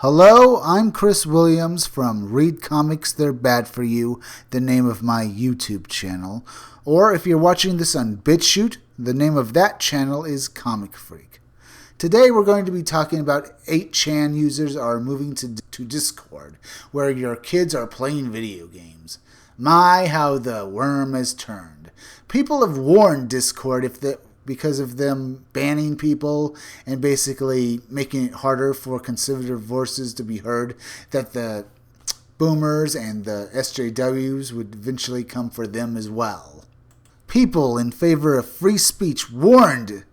Hello, I'm Chris Williams from Read Comics They're Bad For You, the name of my YouTube channel. Or if you're watching this on BitChute, the name of that channel is Comic Freak. Today we're going to be talking about 8chan users are moving to Discord, where your kids are playing video games. My, how the worm has turned. People have warned Discord because of them banning people and basically making it harder for conservative voices to be heard, that the boomers and the SJWs would eventually come for them as well. People in favor of free speech warned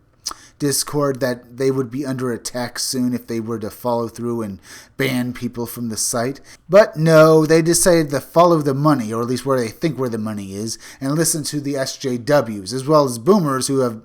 Discord that they would be under attack soon if they were to follow through and ban people from the site. But no, they decided to follow the money, or at least where they think where the money is, and listen to the SJWs, as well as boomers who have,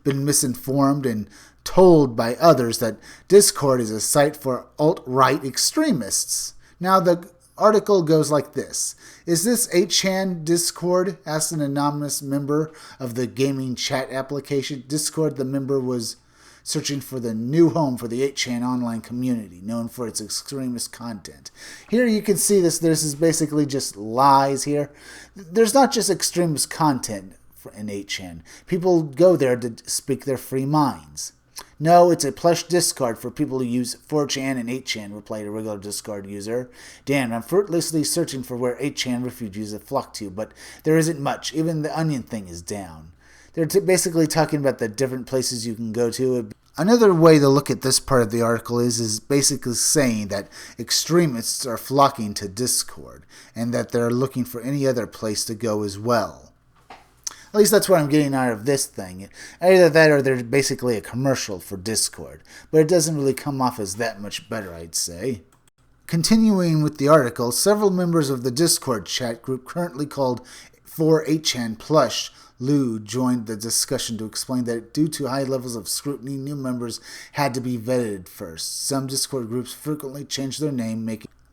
been misinformed and told by others that Discord is a site for alt-right extremists. Now, the article goes like this. Is this 8chan Discord? Asked an anonymous member of the gaming chat application. Discord, the member was searching for the new home for the 8chan online community, known for its extremist content. Here you can see this is basically just lies here. There's not just extremist content in 8chan. People go there to speak their free minds. No, it's a plush Discord for people who use 4chan and 8chan, replied a regular Discord user. Dan, I'm fruitlessly searching for where 8chan refugees have flocked to, but there isn't much. Even the onion thing is down. They're basically talking about the different places you can go to. Another way to look at this part of the article is basically saying that extremists are flocking to Discord, and that they're looking for any other place to go as well. At least that's what I'm getting out of this thing. Either that or they're basically a commercial for Discord. But it doesn't really come off as that much better, I'd say. Continuing with the article, several members of the Discord chat group currently called 4chan Plush Lou joined the discussion to explain that due to high levels of scrutiny, new members had to be vetted first. Some Discord groups frequently change their name,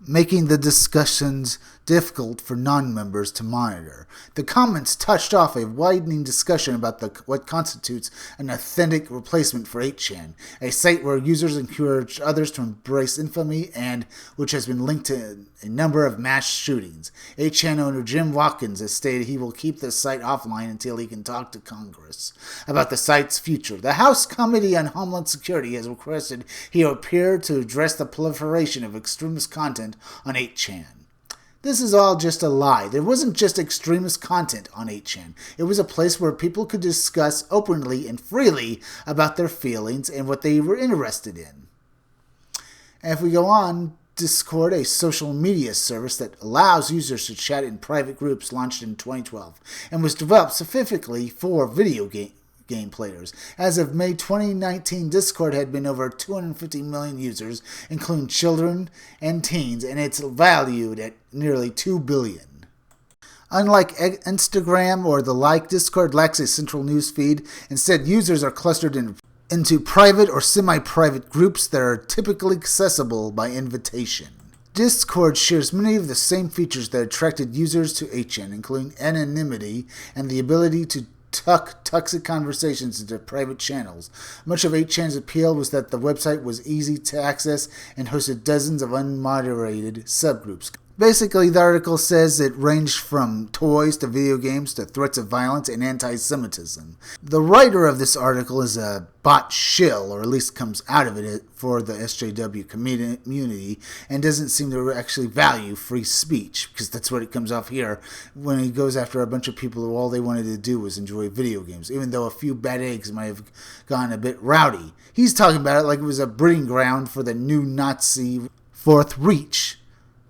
making the discussions difficult for non-members to monitor. The comments touched off a widening discussion about what constitutes an authentic replacement for 8chan, a site where users encourage others to embrace infamy and which has been linked to a number of mass shootings. 8chan owner Jim Watkins has stated he will keep the site offline until he can talk to Congress about the site's future. The House Committee on Homeland Security has requested he appear to address the proliferation of extremist content on 8chan. This is all just a lie. There wasn't just extremist content on 8chan. It was a place where people could discuss openly and freely about their feelings and what they were interested in. And if we go on, Discord, a social media service that allows users to chat in private groups, launched in 2012 and was developed specifically for video game players. As of May 2019, Discord had been over 250 million users, including children and teens, and it's valued at nearly $2 billion. Unlike Instagram or the like, Discord lacks a central news feed. Instead, users are clustered into private or semi-private groups that are typically accessible by invitation. Discord shares many of the same features that attracted users to 8chan, including anonymity and the ability to tuck toxic conversations into private channels. Much of 8chan's appeal was that the website was easy to access and hosted dozens of unmoderated subgroups. Basically, the article says it ranged from toys to video games to threats of violence and anti-Semitism. The writer of this article is a bot shill, or at least comes out of it for the SJW community, and doesn't seem to actually value free speech, because that's what it comes off here when he goes after a bunch of people who all they wanted to do was enjoy video games, even though a few bad eggs might have gone a bit rowdy. He's talking about it like it was a breeding ground for the new Nazi Fourth Reich.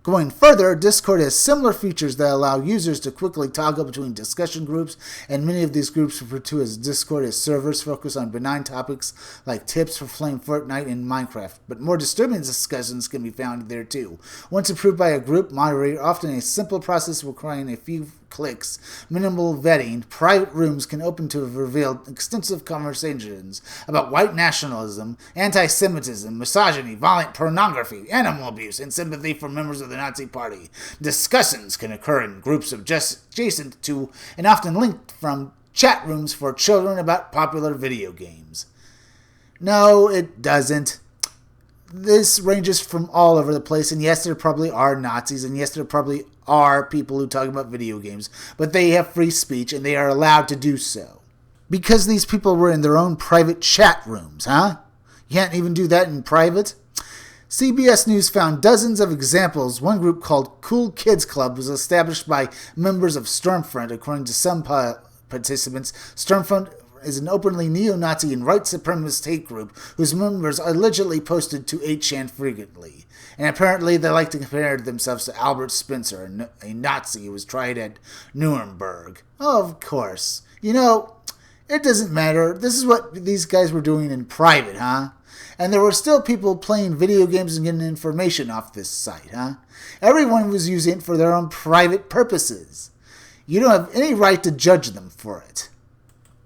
Going further, Discord has similar features that allow users to quickly toggle between discussion groups, and many of these groups referred to as Discord as servers focus on benign topics like tips for playing Fortnite and Minecraft, but more disturbing discussions can be found there too. Once approved by a group moderator, often a simple process requiring a few clicks, minimal vetting, private rooms can open to have revealed extensive conversations about white nationalism, anti-Semitism, misogyny, violent pornography, animal abuse, and sympathy for members of the Nazi Party. Discussions can occur in groups adjacent to and often linked from chat rooms for children about popular video games. No, it doesn't. this ranges from all over the place, and yes, there probably are Nazis, and yes, there probably are people who talk about video games, but they have free speech, and they are allowed to do so. Because these people were in their own private chat rooms, huh? You can't even do that in private? CBS News found dozens of examples. One group called Cool Kids Club was established by members of Stormfront. According to some participants, Stormfront is an openly neo-Nazi and white supremacist hate group whose members allegedly posted to 8chan frequently. And apparently they like to compare themselves to Albert Spencer, a Nazi who was tried at Nuremberg. Oh, of course. You know, it doesn't matter. This is what these guys were doing in private, huh? And there were still people playing video games and getting information off this site, huh? Everyone was using it for their own private purposes. You don't have any right to judge them for it.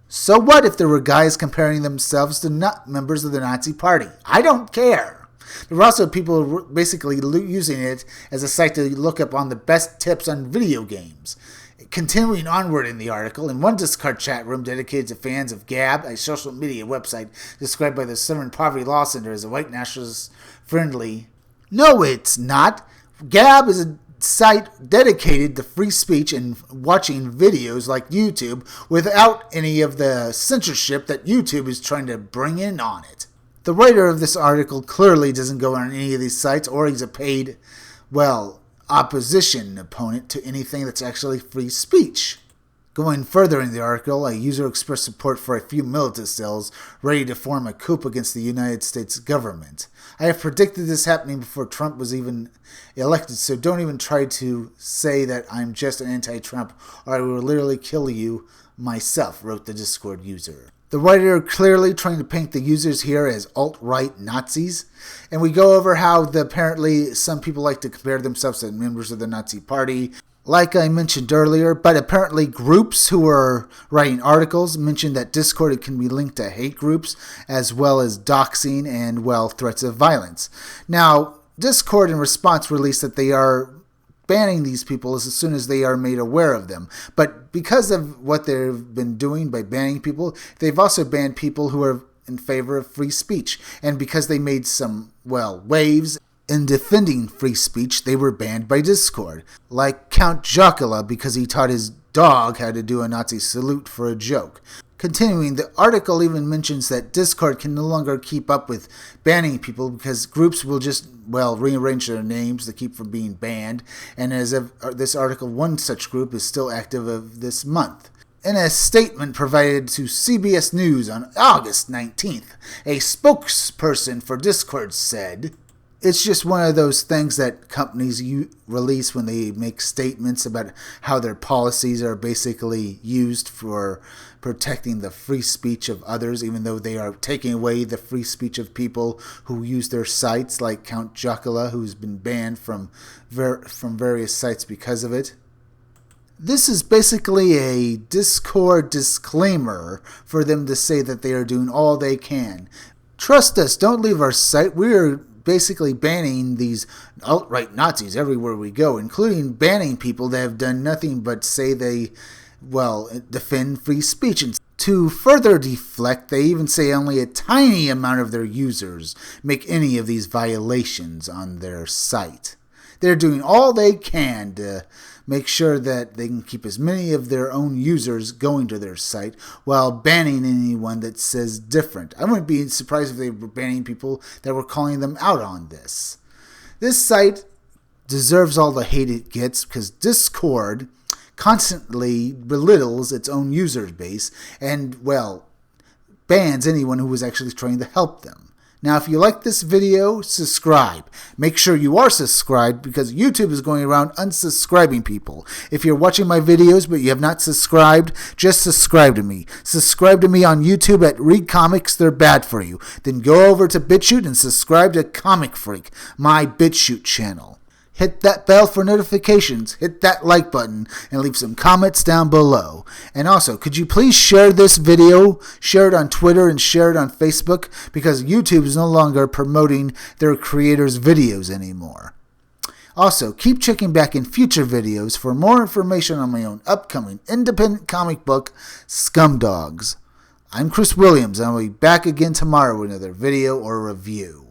So what if there were guys comparing themselves to members of the Nazi Party? I don't care. There were also people basically using it as a site to look up on the best tips on video games. Continuing onward in the article, in one Discord chat room dedicated to fans of Gab, a social media website described by the Southern Poverty Law Center as a white nationalist friendly. No, it's not. Gab is a site dedicated to free speech and watching videos like YouTube without any of the censorship that YouTube is trying to bring in on it. The writer of this article clearly doesn't go on any of these sites, or he's a paid, opposition opponent to anything that's actually free speech. Going further in the article, a user expressed support for a few militant cells ready to form a coup against the United States government. I have predicted this happening before Trump was even elected, so don't even try to say that I'm just an anti-Trump or I will literally kill you myself, wrote the Discord user. The writer clearly trying to paint the users here as alt-right Nazis. And we go over how apparently some people like to compare themselves to members of the Nazi Party, like I mentioned earlier, but apparently groups who are writing articles mentioned that Discord can be linked to hate groups as well as doxing and, threats of violence. Now, Discord in response released that they are banning these people as soon as they are made aware of them. But because of what they've been doing by banning people, they've also banned people who are in favor of free speech. And because they made some, waves in defending free speech, they were banned by Discord. Like Count Jocula because he taught his dog how to do a Nazi salute for a joke. Continuing, the article even mentions that Discord can no longer keep up with banning people because groups will just, rearrange their names to keep from being banned. And as of this article, one such group is still active of this month. In a statement provided to CBS News on August 19th, a spokesperson for Discord said, "It's just one of those things that companies release when they make statements about how their policies are basically used for protecting the free speech of others, even though they are taking away the free speech of people who use their sites, like Count Jocula, who's been banned from various sites because of it." This is basically a Discord disclaimer for them to say that they are doing all they can. Trust us, don't leave our site. We're basically banning these alt-right Nazis everywhere we go, including banning people that have done nothing but say they, defend free speech. And to further deflect, they even say only a tiny amount of their users make any of these violations on their site. They're doing all they can to make sure that they can keep as many of their own users going to their site while banning anyone that says different. I wouldn't be surprised if they were banning people that were calling them out on this. This site deserves all the hate it gets because Discord constantly belittles its own user base and, bans anyone who was actually trying to help them. Now, if you like this video, subscribe. Make sure you are subscribed because YouTube is going around unsubscribing people. If you're watching my videos but you have not subscribed, just subscribe to me. Subscribe to me on YouTube at Read Comics, They're Bad For You. Then go over to BitChute and subscribe to Comic Freak, my BitChute channel. Hit that bell for notifications, hit that like button, and leave some comments down below. And also, could you please share this video, share it on Twitter, and share it on Facebook, because YouTube is no longer promoting their creators' videos anymore. Also, keep checking back in future videos for more information on my own upcoming independent comic book, Scumdogs. I'm Chris Williams, and I'll be back again tomorrow with another video or review.